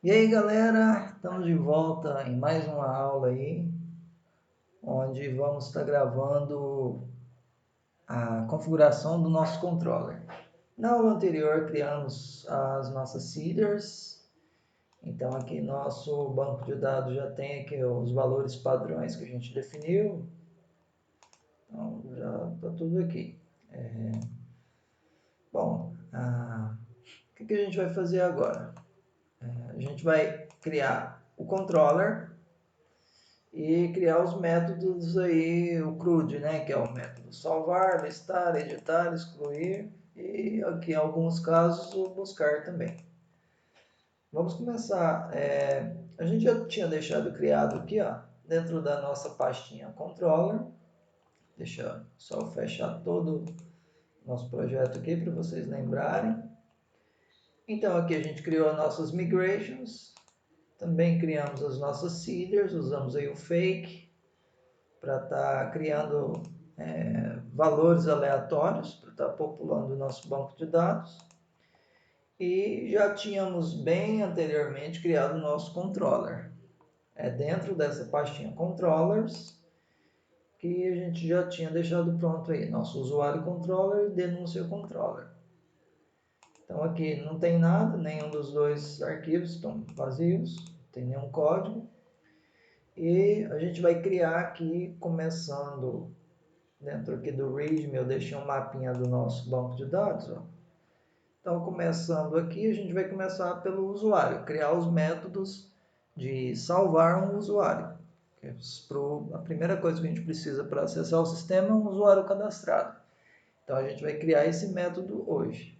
E aí galera, estamos de volta em mais uma aula aí, onde vamos estar gravando a configuração do nosso controller. Na aula anterior criamos as nossas seeders, então aqui nosso banco de dados já tem aqui os valores padrões que a gente definiu, então já está tudo aqui. Bom, o que a gente vai fazer agora? A gente vai criar o controller e criar os métodos aí, o CRUD, né, que é o método salvar, listar, editar, excluir e aqui em alguns casos o buscar também. Vamos começar, a gente já tinha deixado criado aqui, ó, dentro da nossa pastinha controller, deixa eu só fechar todo o nosso projeto aqui para vocês lembrarem. Então aqui a gente criou as nossas migrations, também criamos as nossas seeders, usamos aí o fake, para estar criando valores aleatórios, para estar populando o nosso banco de dados. E já tínhamos bem anteriormente criado o nosso controller. É dentro dessa pastinha controllers que a gente já tinha deixado pronto aí, nosso usuário controller e denúncia controller. Então aqui não tem nada, nenhum dos dois arquivos estão vazios, não tem nenhum código. E a gente vai criar aqui, começando dentro aqui do README, eu deixei um mapinha do nosso banco de dados. Ó. Então, começando aqui, a gente vai começar pelo usuário, criar os métodos de salvar um usuário. A primeira coisa que a gente precisa para acessar o sistema é um usuário cadastrado. Então, a gente vai criar esse método hoje.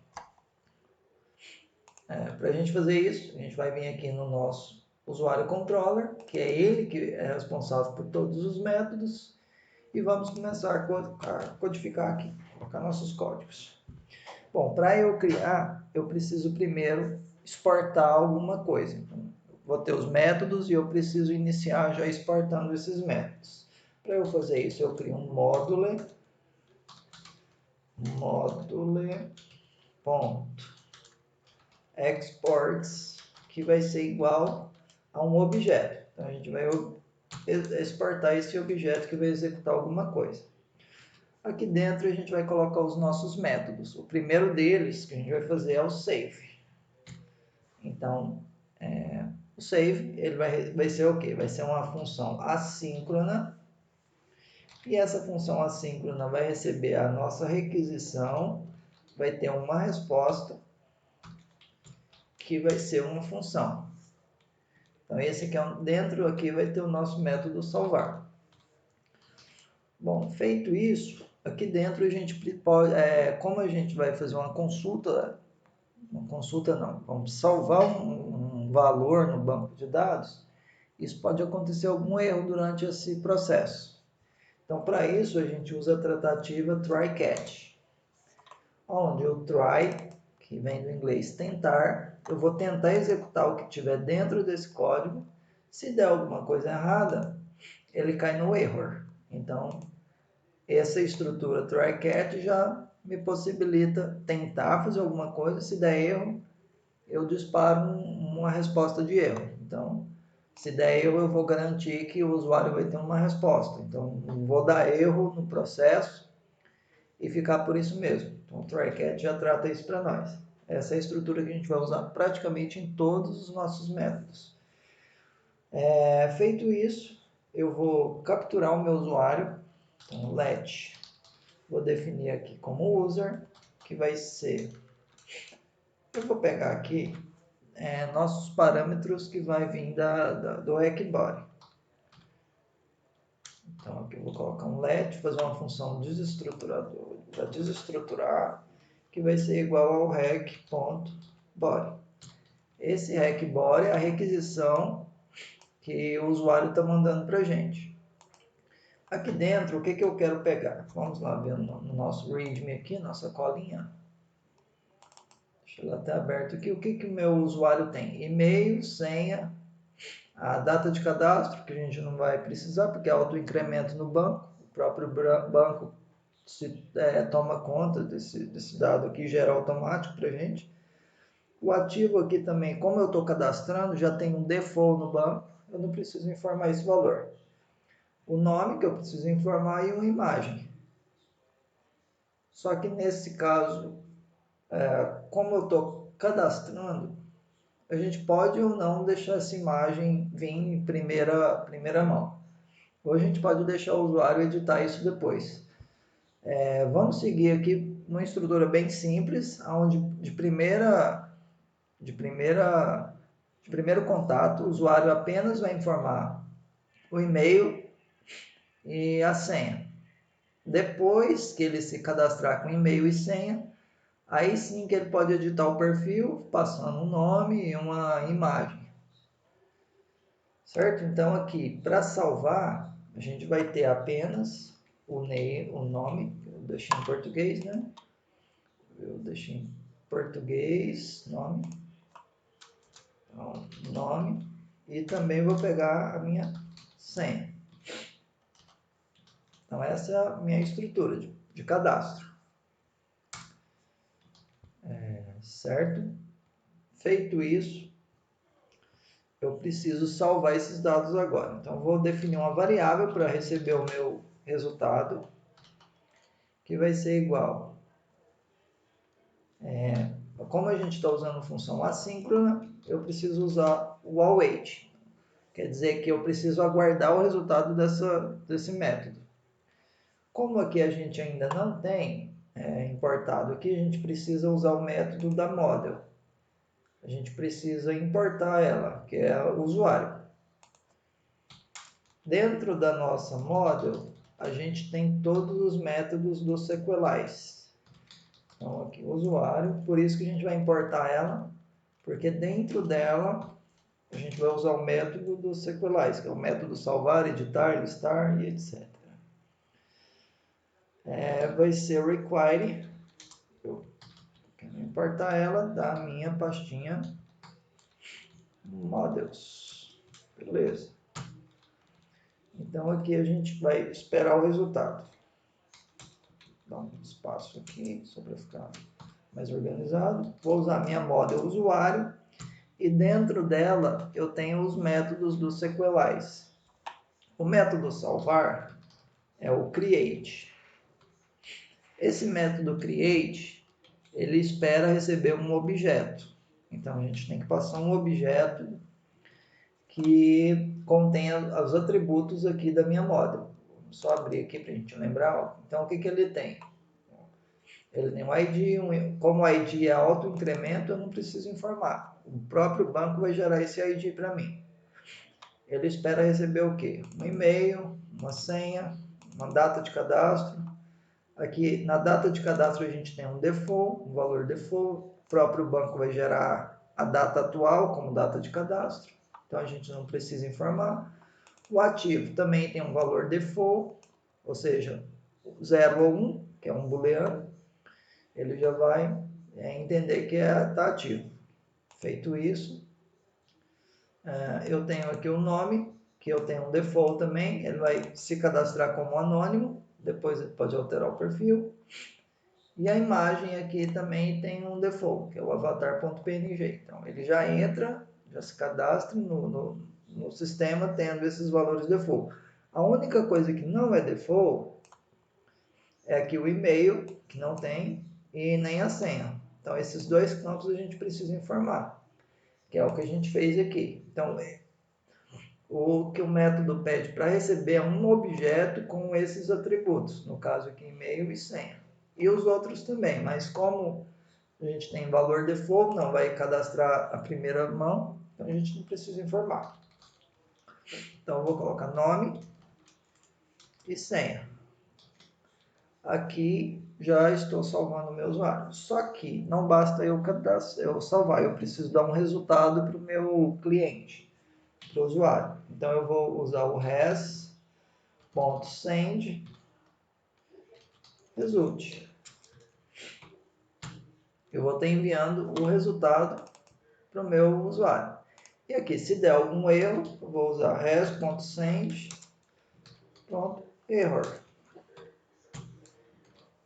Para a gente fazer isso, a gente vai vir aqui no nosso usuário controller, que é ele que é responsável por todos os métodos, e vamos começar a codificar aqui, colocar nossos códigos. Bom, para eu criar, eu preciso primeiro exportar alguma coisa. Então, eu vou ter os métodos e eu preciso iniciar já exportando esses métodos. Para eu fazer isso, eu crio um module.exports, que vai ser igual a um objeto. Então, a gente vai exportar esse objeto que vai executar alguma coisa. Aqui dentro a gente vai colocar os nossos métodos. O primeiro deles que a gente vai fazer é o save. Então, o save ele vai ser o quê? Vai ser uma função assíncrona. E essa função assíncrona vai receber a nossa requisição, vai ter uma resposta que vai ser uma função. Então, esse aqui dentro aqui vai ter o nosso método salvar. Bom, feito isso, aqui dentro a gente pode, como a gente vai fazer uma consulta não, vamos salvar um valor no banco de dados, isso pode acontecer algum erro durante esse processo. Então, para isso, a gente usa a tratativa try-catch, onde o try, que vem do inglês tentar, eu vou tentar executar o que tiver dentro desse código, se der alguma coisa errada, ele cai no error. Então, essa estrutura try-catch já me possibilita tentar fazer alguma coisa, se der erro, eu disparo uma resposta de erro. Então, se der erro, eu vou garantir que o usuário vai ter uma resposta. Então, não vou dar erro no processo e ficar por isso mesmo. Então, o try-catch já trata isso para nós. Essa é a estrutura que a gente vai usar praticamente em todos os nossos métodos. Feito isso, eu vou capturar o meu usuário. Então, let, vou definir aqui como user, que vai ser... Eu vou pegar aqui nossos parâmetros que vai vir do Hackbody. Então aqui eu vou colocar um let, fazer uma função desestruturador para desestruturar, que vai ser igual ao hack.body. Esse hackBody é a requisição que o usuário está mandando para a gente. Aqui dentro, o que eu quero pegar? Vamos lá ver no nosso README aqui, nossa colinha. Deixa eu até aberto aqui. O que o meu usuário tem? E-mail, senha, a data de cadastro, que a gente não vai precisar, porque é autoincremento no banco. O próprio banco toma conta desse dado aqui, gera automático para a gente. O ativo aqui também, como eu estou cadastrando, já tem um default no banco, eu não preciso informar esse valor. O nome que eu preciso informar e uma imagem. Só que nesse caso, como eu estou cadastrando, a gente pode ou não deixar essa imagem vir em primeira mão. Ou a gente pode deixar o usuário editar isso depois. Vamos seguir aqui uma estrutura bem simples, onde de primeiro contato, o usuário apenas vai informar o e-mail e a senha. Depois que ele se cadastrar com e-mail e senha, aí sim que ele pode editar o perfil, passando um nome e uma imagem. Certo? Então aqui, para salvar, a gente vai ter apenas o nome, eu deixei em português, né? Eu deixei em português, nome. Então, nome. E também vou pegar a minha senha. Então essa é a minha estrutura de cadastro. Certo? Feito isso, eu preciso salvar esses dados agora. Então, vou definir uma variável para receber o meu resultado, que vai ser igual. Como a gente está usando função assíncrona, eu preciso usar o await. Quer dizer que eu preciso aguardar o resultado desse método. Como aqui a gente ainda não tem importado aqui, a gente precisa usar o método da model. A gente precisa importar ela, que é o usuário. Dentro da nossa model, a gente tem todos os métodos do Sequelize. Então, aqui, usuário, por isso que a gente vai importar ela, porque dentro dela, a gente vai usar o método do Sequelize, que é o método salvar, editar, listar e etc. Vai ser require, eu quero importar ela da minha pastinha models. Beleza. Então, aqui a gente vai esperar o resultado. Dar um espaço aqui, só para ficar mais organizado. Vou usar minha model usuário e dentro dela eu tenho os métodos do Sequelize. O método salvar é o create. Esse método create, ele espera receber um objeto. Então a gente tem que passar um objeto que contenha os atributos aqui da minha model. Vamos só abrir aqui para a gente lembrar. Então o que ele tem? Ele tem um ID, como o ID é auto-incremento, eu não preciso informar. O próprio banco vai gerar esse ID para mim. Ele espera receber o quê? Um e-mail, uma senha, uma data de cadastro. Aqui na data de cadastro a gente tem um default, um valor default. O próprio banco vai gerar a data atual como data de cadastro. Então a gente não precisa informar. O ativo também tem um valor default, ou seja, 0 ou 1, que é um booleano. Ele já vai entender que está ativo. Feito isso, eu tenho aqui o nome, que eu tenho um default também, ele vai se cadastrar como anônimo, depois ele pode alterar o perfil. E a imagem aqui também tem um default, que é o avatar.png. Então ele já entra, já se cadastra no sistema tendo esses valores default. A única coisa que não é default é aqui o e-mail, que não tem, e nem a senha. Então esses dois campos a gente precisa informar, que é o que a gente fez aqui. Então o que o método pede para receber é um objeto com esses atributos, no caso aqui e-mail e senha. E os outros também, mas como a gente tem valor default, não vai cadastrar a primeira mão, então a gente não precisa informar. Então eu vou colocar nome e senha. Aqui já estou salvando o meu usuário. Só que não basta eu salvar, eu preciso dar um resultado para o meu cliente, para o usuário. Então eu vou usar o res.send result. Eu vou estar enviando o resultado para o meu usuário. E aqui, se der algum erro, eu vou usar res.send error.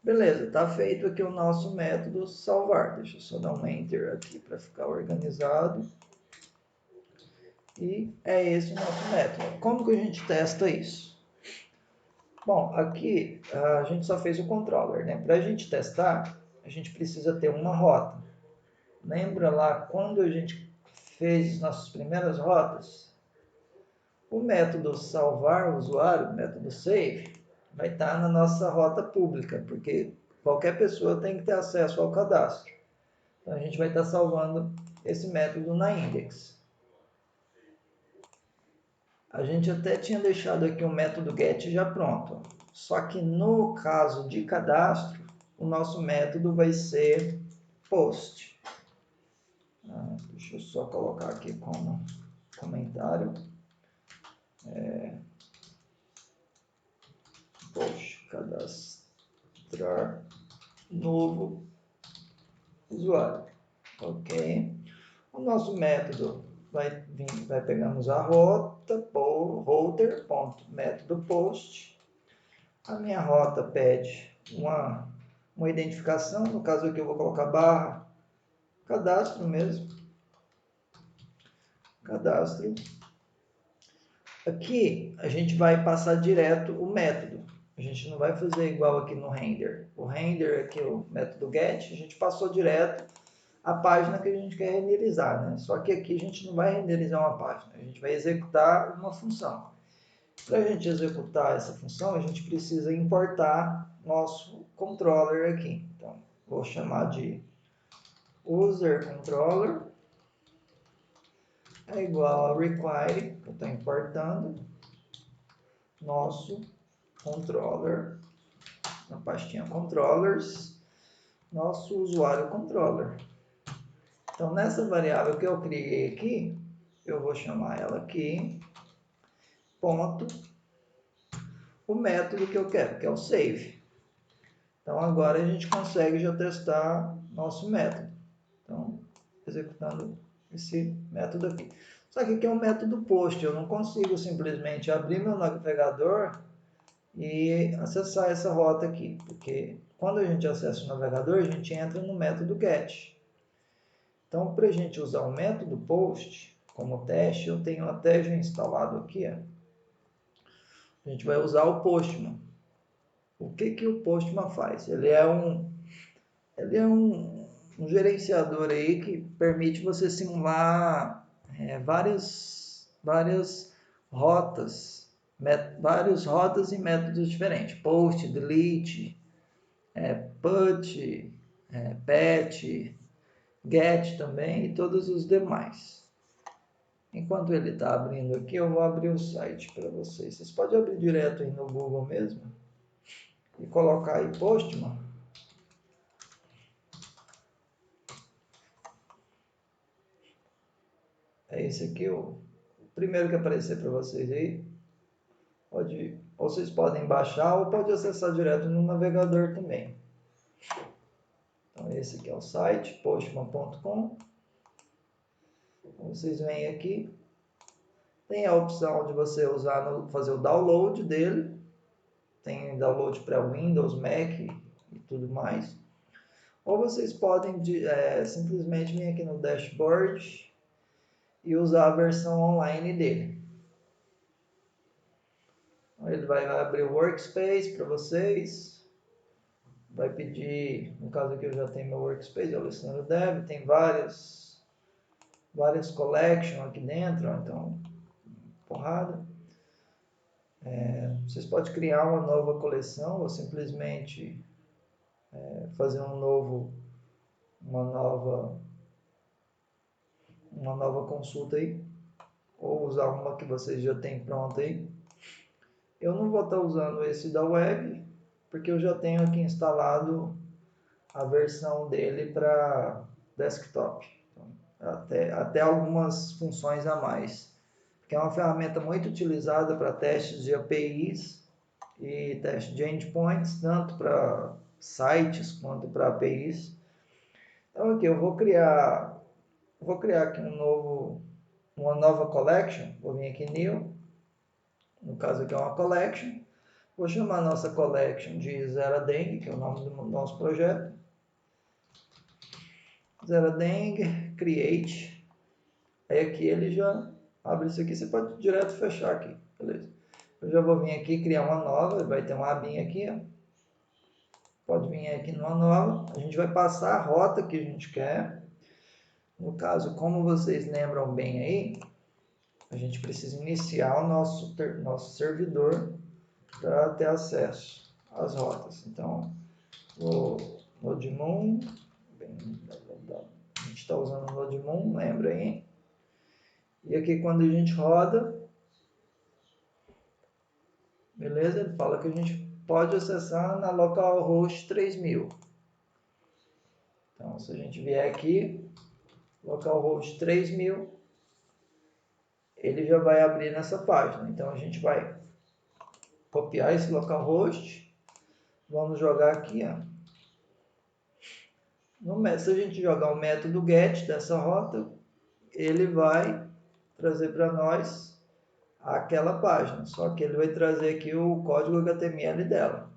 Beleza, está feito aqui o nosso método salvar. Deixa eu só dar um Enter aqui para ficar organizado. E é esse o nosso método. Como que a gente testa isso? Bom, aqui a gente só fez o controller, né? Para a gente testar, a gente precisa ter uma rota. Lembra lá quando a gente fez nossas primeiras rotas? O método salvar o usuário, o método save, vai estar na nossa rota pública, porque qualquer pessoa tem que ter acesso ao cadastro. Então a gente vai estar salvando esse método na index. A gente até tinha deixado aqui o método get já pronto. Só que no caso de cadastro, o nosso método vai ser post. Deixa eu só colocar aqui como comentário. Post, cadastrar novo usuário. Ok. O nosso método vai pegarmos a rota, router.método post. A minha rota pede uma identificação, no caso aqui eu vou colocar barra cadastro mesmo. Cadastro. Aqui a gente vai passar direto o método. A gente não vai fazer igual aqui no render. O render aqui, o método get, a gente passou direto a página que a gente quer renderizar, né? Só que aqui a gente não vai renderizar uma página, a gente vai executar uma função. Para a gente executar essa função, a gente precisa importar nosso controller aqui. Então, vou chamar de user controller é igual a require, que eu estou importando, nosso controller, na pastinha controllers, nosso usuário controller. Então, nessa variável que eu criei aqui, eu vou chamar ela aqui, ponto, o método que eu quero, que é o save. Então, agora a gente consegue já testar nosso método. Então, executando esse método aqui. Só que aqui é um método post, eu não consigo simplesmente abrir meu navegador e acessar essa rota aqui, porque quando a gente acessa o navegador, a gente entra no método get. Então, para a gente usar o método post como teste, eu tenho até já instalado aqui, ó. A gente vai usar o Postman. O que o Postman faz? Ele é um gerenciador aí que permite você simular várias rotas, várias rotas e métodos diferentes. Post, delete, put, pat, get também e todos os demais. Enquanto ele está abrindo aqui, eu vou abrir o site para vocês. Vocês podem abrir direto aí no Google mesmo e colocar aí Postman. É esse aqui o primeiro que aparecer para vocês aí. Ou vocês podem baixar ou pode acessar direto no navegador também. Então esse aqui é o site, postman.com. Vocês vêm aqui, tem a opção de você fazer o download dele. Tem download para Windows, Mac e tudo mais. Ou vocês podem simplesmente vir aqui no dashboard e usar a versão online dele. Ele vai abrir o workspace para vocês. Vai pedir, no caso aqui eu já tenho meu workspace, é o Alessandro Dev, tem várias collections aqui dentro, então, porrada. Vocês podem criar uma nova coleção ou simplesmente fazer uma nova consulta aí, ou usar uma que vocês já têm pronta aí. Eu não vou estar usando esse da web, porque eu já tenho aqui instalado a versão dele para desktop. Então, até algumas funções a mais. Porque é uma ferramenta muito utilizada para testes de APIs e testes de endpoints, tanto para sites quanto para APIs. Então aqui eu vou criar aqui uma nova collection. Vou vir aqui new, no caso aqui é uma collection. Vou chamar a nossa collection de Zeradengue, que é o nome do nosso projeto. Zeradengue, create. Aí aqui ele já abre isso aqui, você pode direto fechar aqui, beleza? Eu já vou vir aqui criar uma nova, vai ter uma abinha aqui, ó. Pode vir aqui numa nova, a gente vai passar a rota que a gente quer. No caso, como vocês lembram bem aí, a gente precisa iniciar o nosso servidor para ter acesso às rotas. Então, o NodeMoon, a gente está usando o NodeMoon, lembra aí? E aqui quando a gente roda, beleza? Ele fala que a gente pode acessar na localhost 3000. Então, se a gente vier aqui, localhost 3000, ele já vai abrir nessa página. Então, a gente vai copiar esse localhost, vamos jogar aqui, ó. Se a gente jogar o método get dessa rota, ele vai trazer para nós aquela página, só que ele vai trazer aqui o código HTML dela.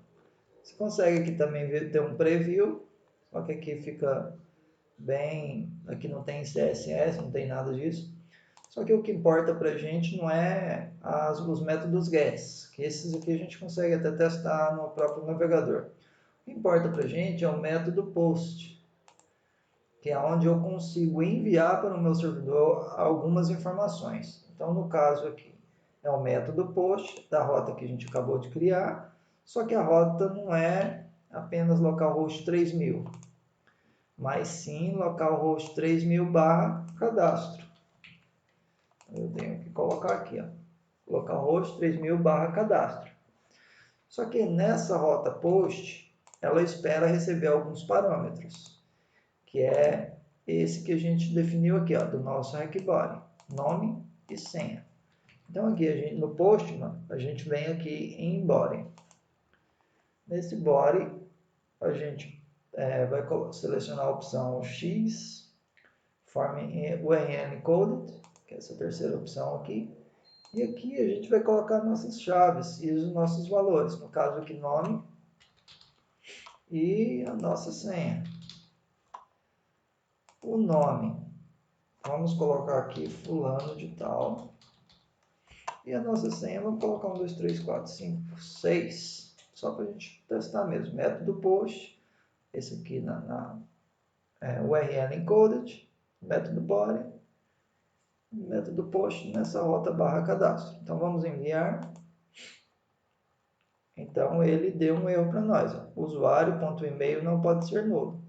Você consegue aqui também ver, ter um preview, só que aqui fica bem, aqui não tem CSS, não tem nada disso. Só que o que importa para a gente não é os métodos gets, que esses aqui a gente consegue até testar no próprio navegador. O que importa para a gente é o método post, que é onde eu consigo enviar para o meu servidor algumas informações. Então, no caso aqui, é o método post da rota que a gente acabou de criar, só que a rota não é apenas localhost 3000, mas sim localhost 3000 barra cadastro. Eu tenho que colocar aqui, ó, localhost 3000 barra cadastro. Só que nessa rota post, ela espera receber alguns parâmetros, que é esse que a gente definiu aqui, ó, do nosso hackbody, nome e senha. Então aqui no Postman, a gente vem aqui em Body. Nesse Body, a gente vai selecionar a opção X, Form URL Encoded, que é essa terceira opção aqui. E aqui a gente vai colocar nossas chaves e os nossos valores. No caso aqui, nome e a nossa senha. O nome, vamos colocar aqui fulano de tal. E a nossa senha, vamos colocar 1, 2, 3, 4, 5, 6. Só para a gente testar mesmo. Método post, esse aqui na URL encoded, método body, método post nessa rota barra cadastro. Então vamos enviar. Então ele deu um erro para nós. Usuário.email não pode ser nulo.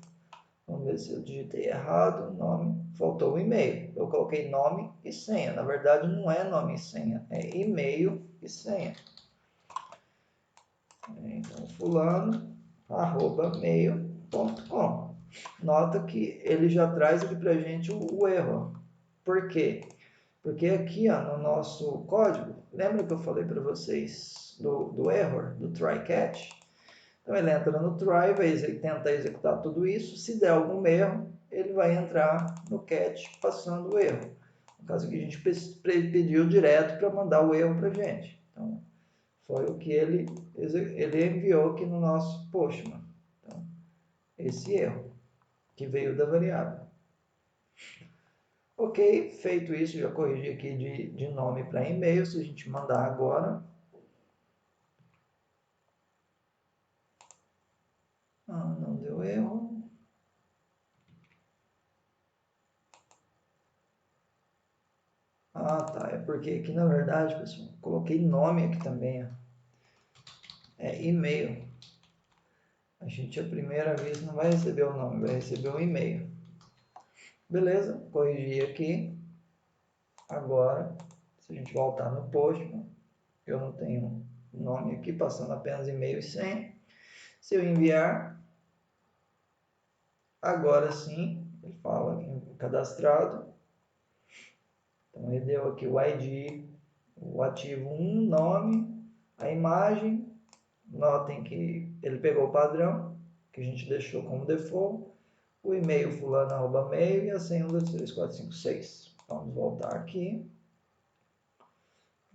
Vamos ver se eu digitei errado. Nome, faltou o e-mail. Eu coloquei nome e senha. Na verdade não é nome e senha, é e-mail e senha. Então fulano @mail.com. Nota que ele já traz aqui para a gente o erro. Por quê? Porque aqui ó, no nosso código, lembra que eu falei para vocês do error, do try catch? Então ele entra no try, vai tentar executar tudo isso. Se der algum erro, ele vai entrar no catch passando o erro. No caso aqui a gente pediu direto para mandar o erro para a gente. Então foi o que ele enviou aqui no nosso Postman. Então, esse erro que veio da variável. Ok, feito isso, já corrigi aqui de nome para e-mail. Se a gente mandar agora. Não deu erro. Tá, é porque aqui na verdade, pessoal, coloquei nome aqui também. Ó. É e-mail. A gente a primeira vez não vai receber o nome, vai receber o e-mail. Beleza, corrigi aqui. Agora, se a gente voltar no Postman, eu não tenho nome aqui, passando apenas e-mail e senha. Se eu enviar, agora sim, ele fala em cadastrado. Então ele deu aqui o ID, o ativo 1, nome, a imagem. Notem que ele pegou o padrão, que a gente deixou como default, o e-mail fulano@mail e a senha 1, 2, 3, 4, 5, 6. Vamos voltar aqui,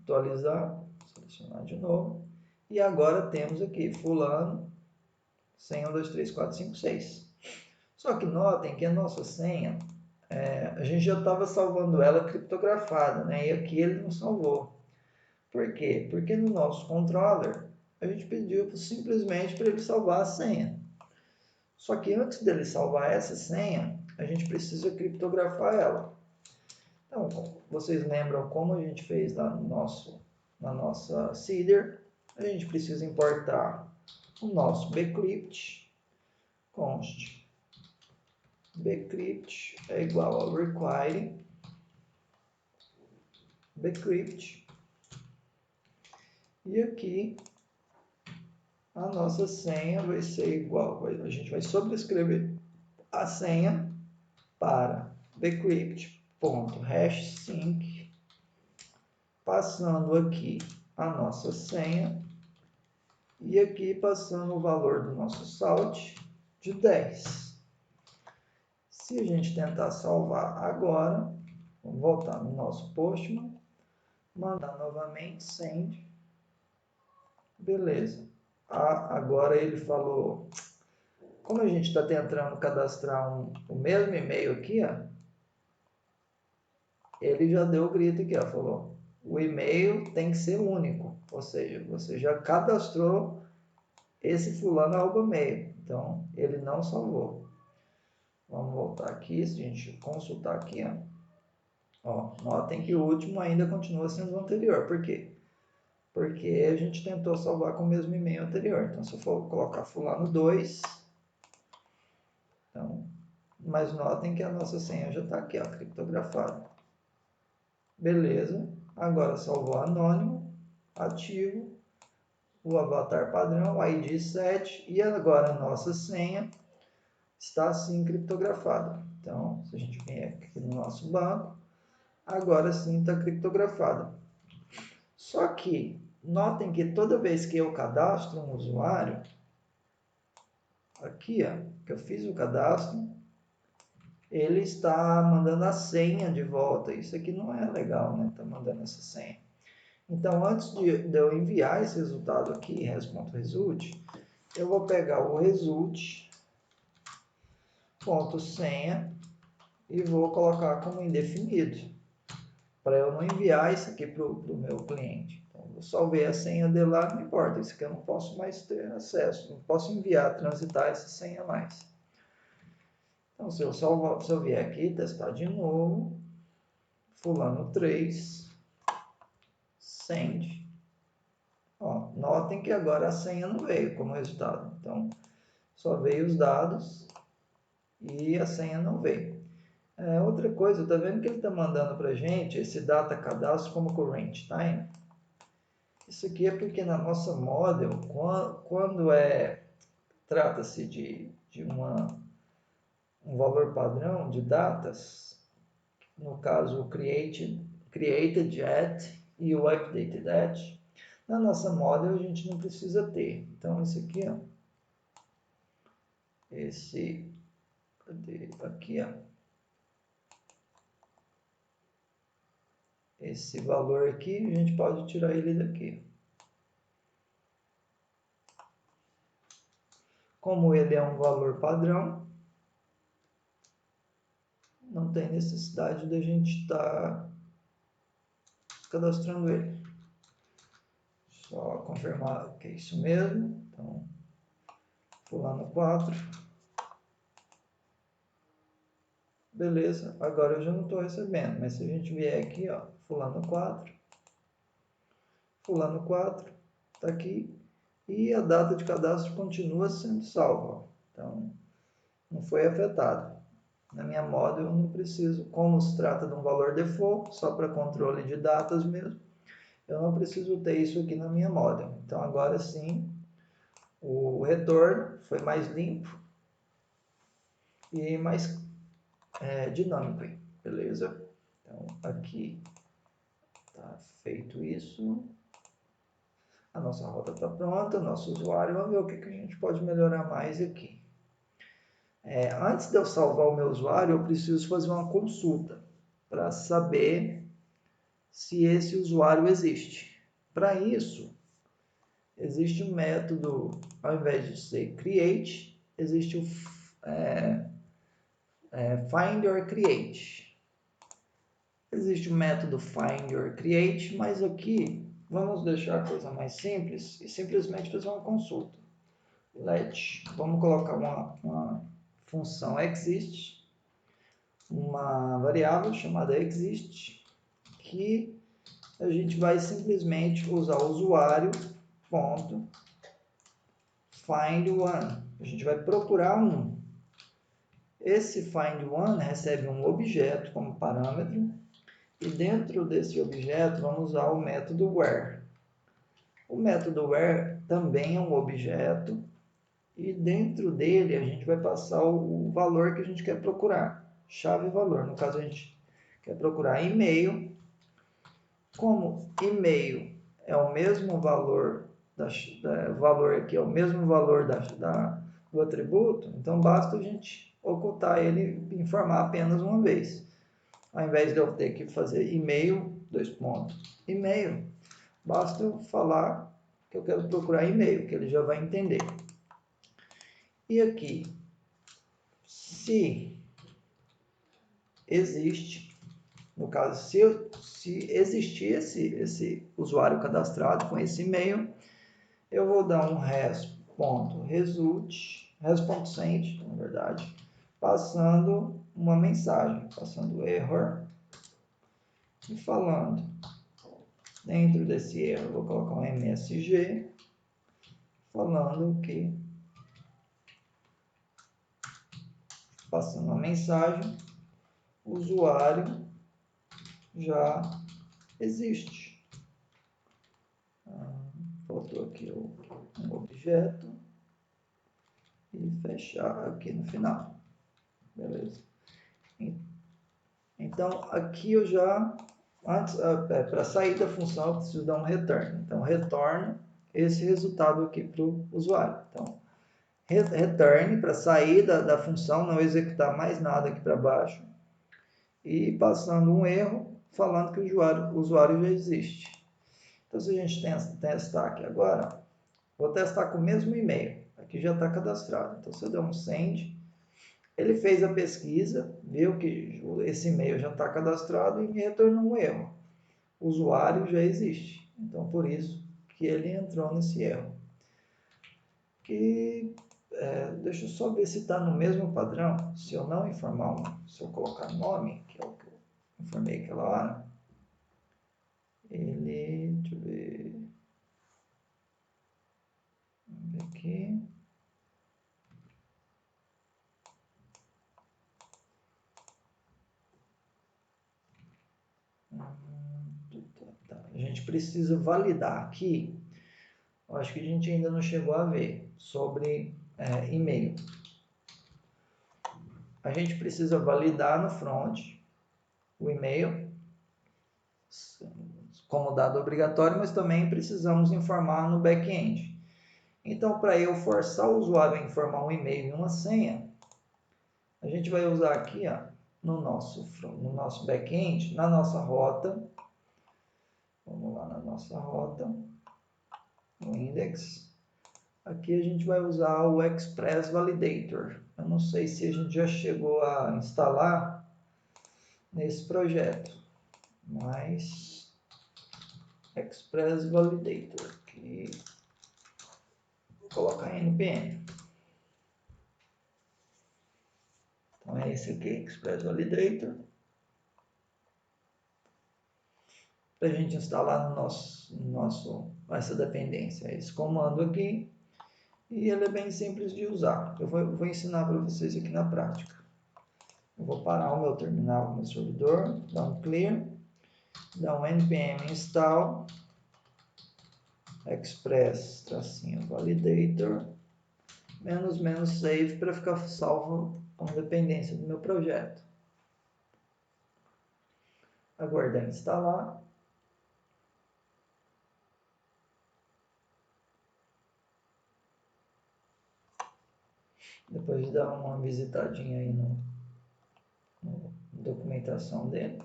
atualizar, selecionar de novo. E agora temos aqui fulano, senha 1, 2, 3, 4, 5, 6. Só que notem que a nossa senha, a gente já estava salvando ela criptografada, né? E aqui ele não salvou. Por quê? Porque no nosso controller, a gente pediu simplesmente para ele salvar a senha. Só que antes dele salvar essa senha, a gente precisa criptografar ela. Então, vocês lembram como a gente fez lá na nossa seeder? A gente precisa importar o nosso bcrypt, const bcrypt é igual ao require bcrypt, e aqui a nossa senha vai ser igual, a gente vai sobrescrever a senha para bcrypt.hashsync, passando aqui a nossa senha e aqui passando o valor do nosso salt de 10. Se a gente tentar salvar agora, vamos voltar no nosso Postman, mandar novamente send, beleza. Agora ele falou, como a gente está tentando cadastrar o mesmo e-mail aqui, ó, ele já deu o grito aqui, ó, falou, o e-mail tem que ser único, ou seja, você já cadastrou esse fulano @mail, então ele não salvou. Vamos voltar aqui, se a gente consultar aqui, ó, notem que o último ainda continua sendo o anterior. Por quê? Porque a gente tentou salvar com o mesmo e-mail anterior. Então, se eu for colocar fulano 2, então, mas notem que a nossa senha já está aqui, ó, criptografada. Beleza. Agora salvou anônimo, ativo, o avatar padrão, ID 7, e agora a nossa senha está assim criptografada. Então, se a gente vier aqui no nosso banco, agora sim está criptografada. Só que, notem que toda vez que eu cadastro um usuário, aqui, ó, que eu fiz o cadastro, ele está mandando a senha de volta. Isso aqui não é legal, né? Está mandando essa senha. Então, antes de eu enviar esse resultado aqui, res.result, eu vou pegar o result.senha e vou colocar como indefinido, para eu não enviar isso aqui para o meu cliente. Então, eu salvei a senha de lá, não importa, isso aqui eu não posso mais ter acesso, não posso enviar, transitar essa senha mais. Então, se eu vier aqui, testar de novo, fulano 3, send, ó, notem que agora a senha não veio como resultado, então só veio os dados e a senha não veio. Outra coisa, tá vendo que ele está mandando para a gente esse data cadastro como current time? Isso aqui é porque na nossa model, quando trata-se de um valor padrão de datas, no caso o created at e o updated at, na nossa model a gente não precisa ter. Então esse aqui, ó, aqui, ó, esse valor aqui, a gente pode tirar ele daqui. Como ele é um valor padrão, não tem necessidade da gente estar cadastrando ele. Só confirmar que é isso mesmo. Então, fulano 4. Beleza, agora eu já não estou recebendo, mas se a gente vier aqui, ó, fulano 4, está aqui, e a data de cadastro continua sendo salva. Então, não foi afetado. Na minha model eu não preciso, como se trata de um valor default, só para controle de datas mesmo, eu não preciso ter isso aqui na minha model. Então agora sim, o retorno foi mais limpo e mais dinâmico, beleza? Então aqui está feito isso. A nossa rota está pronta, nosso usuário, vamos ver o que a gente pode melhorar mais aqui. Antes de eu salvar o meu usuário, eu preciso fazer uma consulta para saber se esse usuário existe. Para isso, existe um método, ao invés de ser create, existe o find or create. Existe o método find or create, mas aqui vamos deixar a coisa mais simples e simplesmente fazer uma consulta. Vamos colocar uma função exist, uma variável chamada exist, que a gente vai simplesmente usar o usuário ponto find one. A gente vai procurar um. Esse find one recebe um objeto como parâmetro e dentro desse objeto vamos usar o método where. O método where também é um objeto e dentro dele a gente vai passar o valor que a gente quer procurar, chave valor. No caso a gente quer procurar e-mail. Como e-mail é o mesmo valor valor aqui é o mesmo valor do atributo, então basta a gente ocultar ele e informar apenas uma vez. Ao invés de eu ter que fazer e-mail, e-mail, basta eu falar que eu quero procurar e-mail, que ele já vai entender. E aqui, se existe, no caso, se existir esse usuário cadastrado com esse e-mail, eu vou dar um res.send, na verdade, passando uma mensagem, passando error e falando. Dentro desse erro, eu vou colocar um MSG, falando que, passando uma mensagem, o usuário já existe. Faltou aqui um objeto e fechar aqui no final. Beleza? Então, aqui eu já, para sair da função, eu preciso dar um return. Então, retorno esse resultado aqui para o usuário. Então, return para sair da função, não executar mais nada aqui para baixo. E passando um erro, falando que o usuário já existe. Então, se a gente testar aqui agora, vou testar com o mesmo e-mail. Aqui já está cadastrado. Então, se eu der um send, ele fez a pesquisa, viu que esse e-mail já está cadastrado e me retornou um erro. O usuário já existe. Então, por isso que ele entrou nesse erro. Deixa eu só ver se está no mesmo padrão. Se eu não informar, se eu colocar nome, que é o que eu informei aquela hora, ele, deixa eu ver, vamos ver aqui. A gente precisa validar aqui, acho que a gente ainda não chegou a ver, sobre e-mail. A gente precisa validar no front o e-mail como dado obrigatório, mas também precisamos informar no back-end. Então, para eu forçar o usuário a informar um e-mail e uma senha, a gente vai usar aqui ó, no nosso back-end, na nossa rota. Vamos lá na nossa rota, no index. Aqui a gente vai usar o Express Validator. Eu não sei se a gente já chegou a instalar nesse projeto, mas Express Validator, que vou colocar em npm. Então é esse aqui, Express Validator. Para a gente instalar essa dependência, esse comando aqui. E ele é bem simples de usar. Eu vou ensinar para vocês aqui na prática. Eu vou parar o meu terminal, o meu servidor, dar um clear, dar um npm install express-validator -save para ficar salvo como dependência do meu projeto. Aguardar instalar. Depois de dar uma visitadinha aí na documentação dele.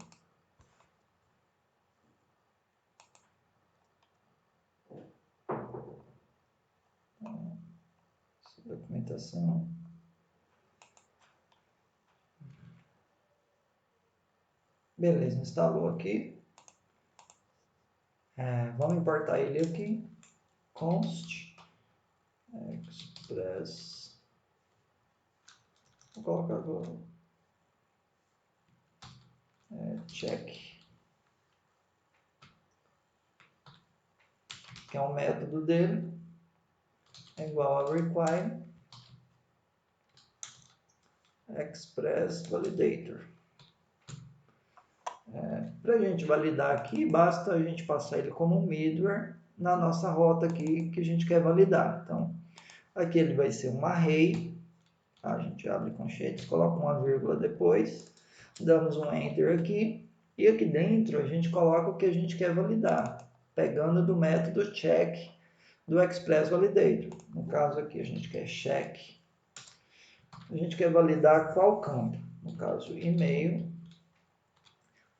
documentação. Beleza, instalou aqui. Vamos importar ele aqui. Const express. Vou colocar agora check, que é um método dele, é igual a require express validator. Para a gente validar aqui, basta a gente passar ele como um middleware na nossa rota aqui que a gente quer validar. Então, aqui ele vai ser um array, a gente abre conchetes, coloca uma vírgula depois, damos um enter aqui, e aqui dentro a gente coloca o que a gente quer validar, pegando do método check do Express Validator. No caso aqui a gente quer check, a gente quer validar qual campo, no caso e-mail,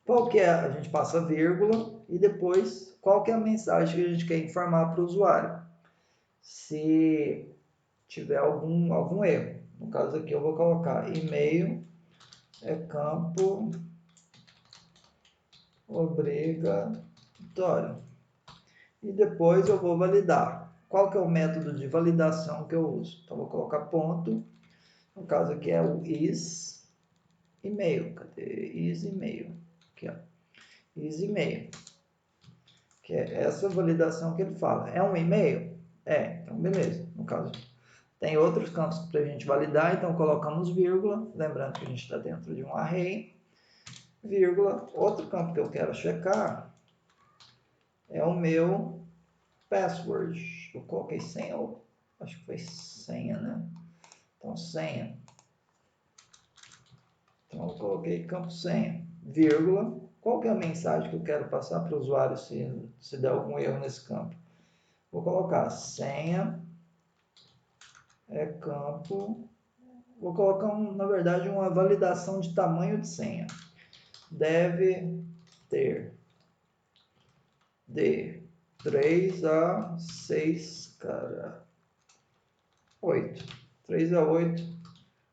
qual que é, a gente passa a vírgula e depois qual que é a mensagem que a gente quer informar para o usuário, se tiver algum erro. No caso aqui eu vou colocar e-mail é campo obrigatório. E depois eu vou validar. Qual que é o método de validação que eu uso? Então vou colocar ponto, no caso aqui é o is e-mail. Cadê? Is e-mail. Aqui, ó. Is e-mail. Que é essa validação que ele fala. É um e-mail? Então beleza. No caso, tem outros campos para a gente validar, então colocamos vírgula, lembrando que a gente está dentro de um array, vírgula. Outro campo que eu quero checar é o meu password. Eu coloquei senha, acho que foi senha, né? Então, senha. Então, eu coloquei campo senha, vírgula. Qual que é a mensagem que eu quero passar para o usuário se der algum erro nesse campo? Vou colocar senha é campo. Vou colocar, na verdade, uma validação de tamanho de senha. Deve ter de 3 a 6, 8. 3 a 8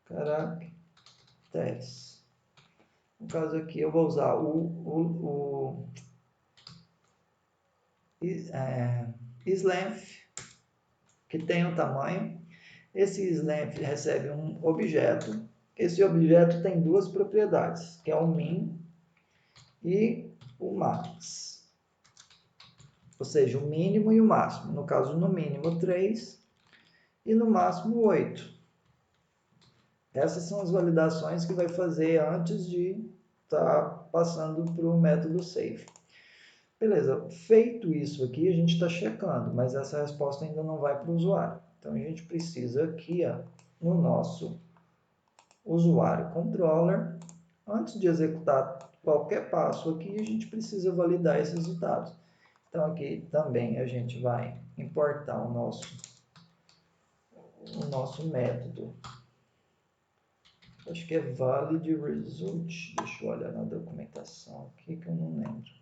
caracteres. No caso aqui eu vou usar o isLength, que tem um tamanho. Esse isLength recebe um objeto. Esse objeto tem duas propriedades, que é o min e o max. Ou seja, o mínimo e o máximo. No caso, no mínimo 3 e no máximo 8. Essas são as validações que vai fazer antes de estar passando para o método save. Beleza, feito isso aqui, a gente está checando, mas essa resposta ainda não vai para o usuário. Então, a gente precisa aqui, no nosso usuário controller, antes de executar qualquer passo aqui, a gente precisa validar esses resultados. Então, aqui também a gente vai importar o nosso método. Acho que é valid result. Deixa eu olhar na documentação aqui que eu não lembro.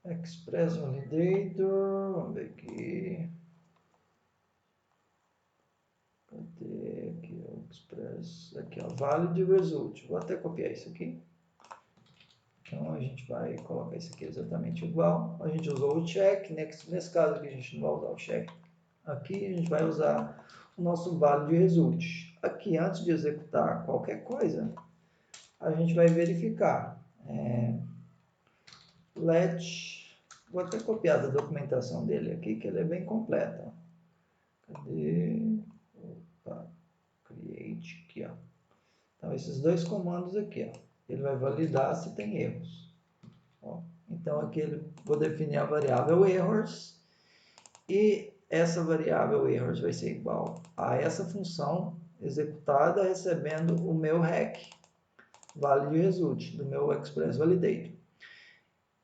Express Validator, vamos ver aqui. Cadê aqui o Express? Aqui, ó, Valid Result. Vou até copiar isso aqui. Então, a gente vai colocar isso aqui exatamente igual. A gente usou o check, nesse caso aqui a gente não vai usar o check. Aqui a gente vai usar o nosso Valid Result. Aqui, antes de executar qualquer coisa, a gente vai verificar. Vou até copiar da documentação dele aqui, que ele é bem completa. Cadê? Opa, create aqui, ó. Então, esses dois comandos aqui, ó, ele vai validar se tem erros. Ó, então, aqui vou definir a variável errors e essa variável errors vai ser igual a essa função executada recebendo o meu hack valid result do meu express validator.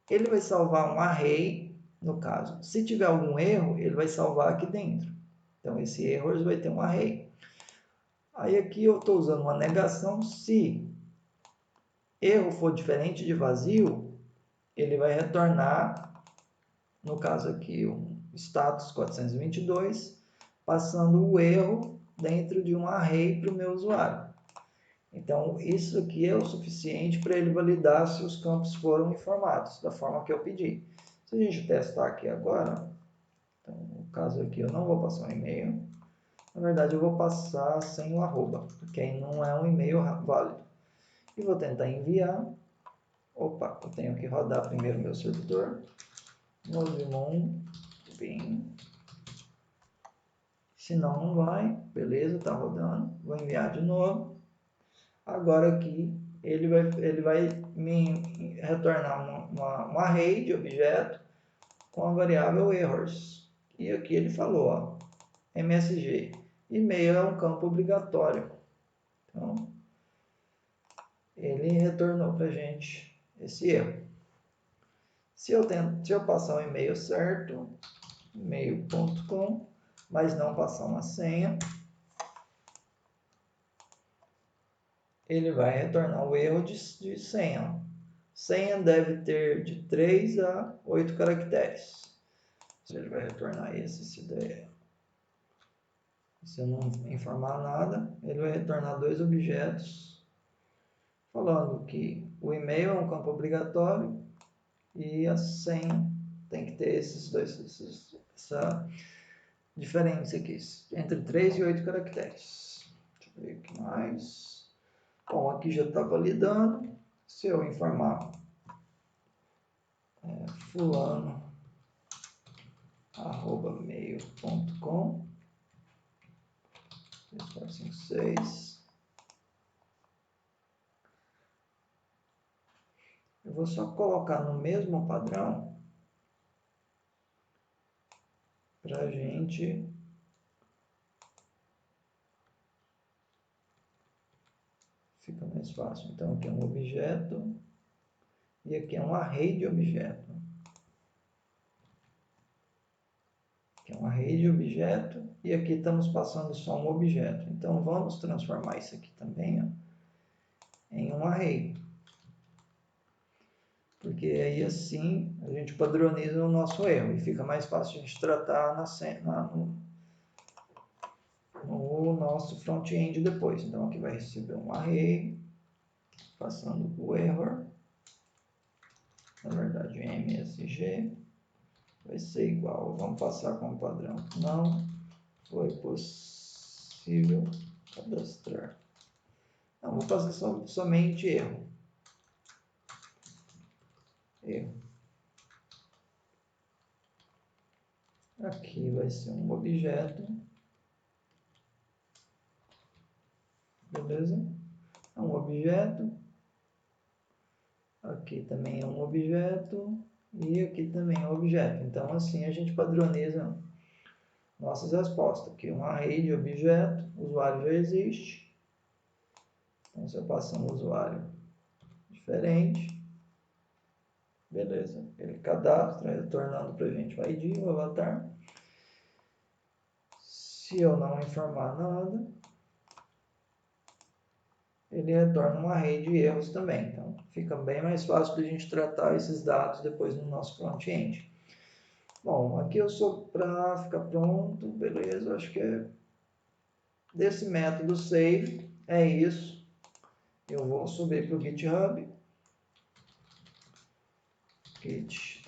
Ele vai salvar um array, no caso. Se tiver algum erro, ele vai salvar aqui dentro. Então, esse errors vai ter um array. Aí aqui eu estou usando uma negação. Se erro for diferente de vazio, ele vai retornar, no caso aqui, um status 422, passando o erro dentro de um array para o meu usuário. Então, isso aqui é o suficiente para ele validar se os campos foram informados da forma que eu pedi. Se a gente testar aqui agora, então, no caso aqui eu não vou passar um e-mail, na verdade eu vou passar sem o arroba, porque aí não é um e-mail válido. E vou tentar enviar. Opa, eu tenho que rodar primeiro meu servidor. Nodemon, bin. Senão não vai. Beleza, está rodando. Vou enviar de novo. Agora aqui ele vai me retornar um array de objeto com a variável errors. E aqui ele falou, ó, MSG. E-mail é um campo obrigatório. Então, ele retornou para a gente esse erro. Se eu passar o e-mail certo, e-mail.com, mas não passar uma senha, ele vai retornar o erro de senha. Senha deve ter de 3 a 8 caracteres. Ele vai retornar esse, se eu não informar nada, ele vai retornar dois objetos, falando que o e-mail é um campo obrigatório e a senha tem que ter essa diferença aqui, entre 3 e 8 caracteres. Deixa eu ver o que mais. Bom, aqui já está validando. Se eu informar fulano @mail.com 3456, eu vou só colocar no mesmo padrão para a gente fica mais fácil. Então aqui é um objeto e aqui é um array de objeto. Aqui é um array de objeto e aqui estamos passando só um objeto. Então vamos transformar isso aqui também, ó, em um array. Porque aí assim a gente padroniza o nosso erro e fica mais fácil a gente tratar no nosso front-end depois. Então aqui vai receber um array, passando o error, na verdade MSG, vai ser igual, vamos passar como padrão, não foi possível cadastrar. Não, vou fazer somente erro. Aqui vai ser um objeto, beleza? É um objeto. Aqui também é um objeto e aqui também é um objeto. Então assim a gente padroniza nossas respostas. Aqui um array de objeto, o usuário já existe. Então se eu passar um usuário diferente, beleza, ele cadastra, retornando para a gente o ID, o avatar. Se eu não informar nada, ele retorna um array de erros também. Então fica bem mais fácil de a gente tratar esses dados depois no nosso front-end. Bom, aqui eu sou para ficar pronto, beleza, acho que é desse método save, é isso. Eu vou subir para o GitHub, git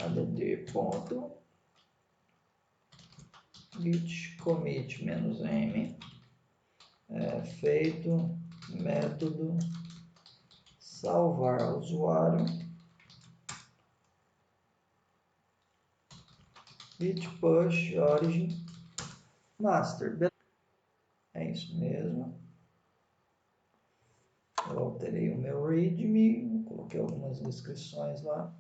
commit-m, feito método salvar usuário, git push origin master. É isso mesmo. Eu alterei o meu readme, coloquei algumas descrições lá.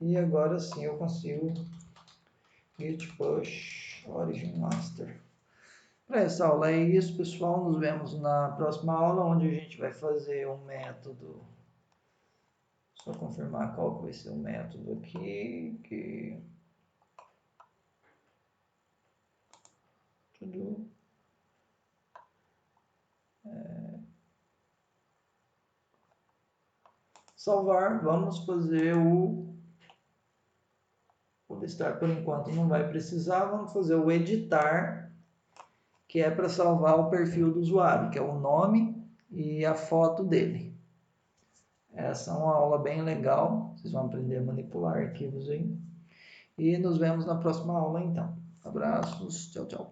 E agora sim eu consigo git push origin master. Para essa aula é isso, pessoal. Nos vemos na próxima aula, onde a gente vai fazer um método. Só confirmar qual que vai ser o método aqui. Tudo. Salvar. Vamos fazer o listar por enquanto não vai precisar. Vamos fazer o editar. que é para salvar o perfil do usuário, que é o nome e a foto dele. Essa é uma aula bem legal, vocês vão aprender a manipular arquivos aí. E nos vemos na próxima aula então. Abraços, tchau, tchau.